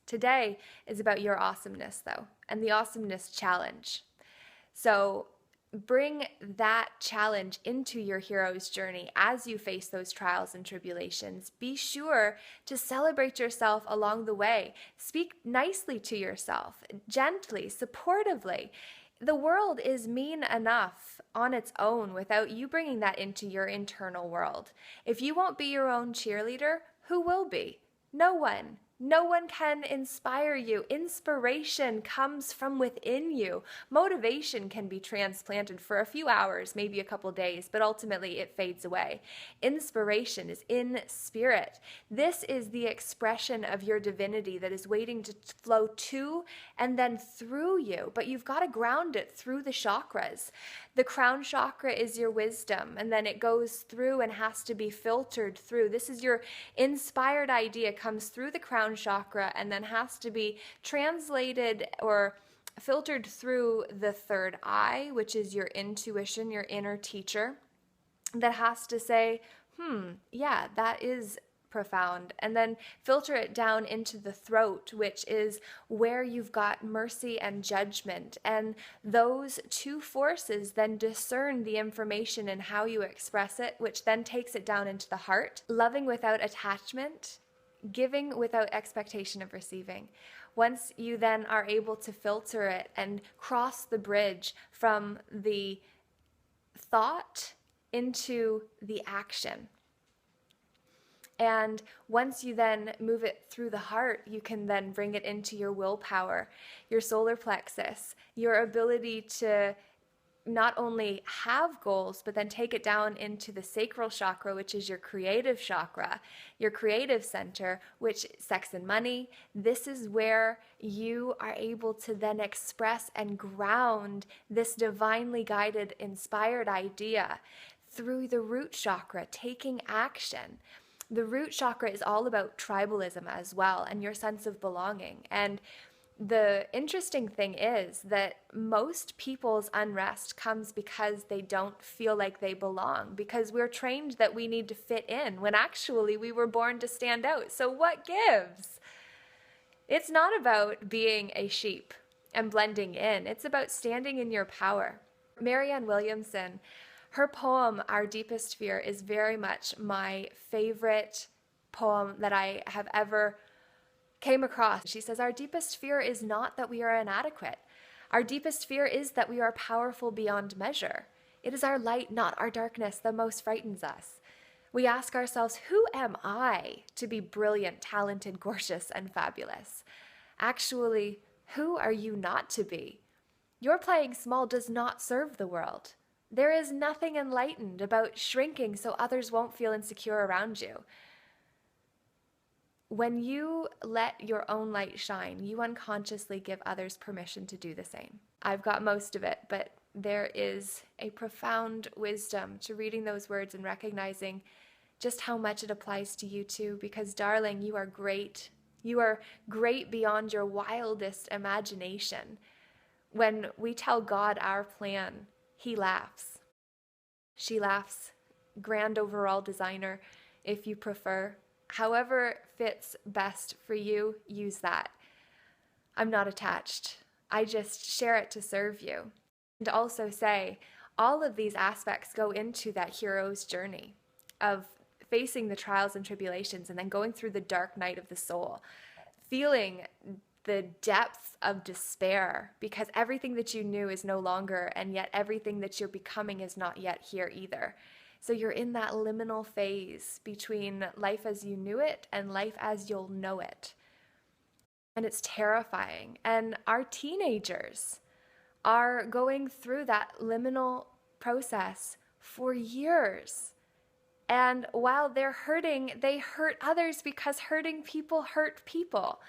Today is about your awesomeness, though, and the awesomeness challenge. So bring that challenge into your hero's journey as you face those trials and tribulations. Be sure to celebrate yourself along the way. Speak nicely to yourself, gently, supportively. The world is mean enough on its own without you bringing that into your internal world. If you won't be your own cheerleader, who will be? No one. No one can inspire you. Inspiration comes from within you. Motivation can be transplanted for a few hours, maybe a couple days, but ultimately it fades away. Inspiration is in spirit. This is the expression of your divinity that is waiting to flow to and then through you, but you've got to ground it through the chakras. The crown chakra is your wisdom, and then it goes through and has to be filtered through. This is your inspired idea, comes through the crown chakra and then has to be translated or filtered through the third eye, which is your intuition, your inner teacher, that has to say, yeah, that is profound, and then filter it down into the throat, which is where you've got mercy and judgment, and those two forces then discern the information and how you express it, which then takes it down into the heart. Loving without attachment, giving without expectation of receiving. Once you then are able to filter it and cross the bridge from the thought into the action, and once you then move it through the heart, you can then bring it into your willpower, your solar plexus, your ability to not only have goals, but then take it down into the sacral chakra, which is your creative chakra, your creative center, which is sex and money. This is where you are able to then express and ground this divinely guided, inspired idea through the root chakra, taking action. The root chakra is all about tribalism as well, and your sense of belonging. And the interesting thing is that most people's unrest comes because they don't feel like they belong, because we're trained that we need to fit in when actually we were born to stand out. So what gives? It's not about being a sheep and blending in. It's about standing in your power. Marianne Williamson, her poem, Our Deepest Fear, is very much my favorite poem that I have ever came across. She says, our deepest fear is not that we are inadequate. Our deepest fear is that we are powerful beyond measure. It is our light, not our darkness, that most frightens us. We ask ourselves, who am I to be brilliant, talented, gorgeous, and fabulous? Actually, who are you not to be? Your playing small does not serve the world. There is nothing enlightened about shrinking so others won't feel insecure around you. When you let your own light shine, you unconsciously give others permission to do the same. I've got most of it, but there is a profound wisdom to reading those words and recognizing just how much it applies to you too, because darling, you are great. You are great beyond your wildest imagination. When we tell God our plan, He laughs. She laughs. Grand overall designer, if you prefer. However fits best for you, use that. I'm not attached. I just share it to serve you. And also say, all of these aspects go into that hero's journey of facing the trials and tribulations and then going through the dark night of the soul, feeling the depth of despair because everything that you knew is no longer, and yet everything that you're becoming is not yet here either. So you're in that liminal phase between life as you knew it and life as you'll know it. And it's terrifying. And our teenagers are going through that liminal process for years. And while they're hurting, they hurt others because hurting people hurt people.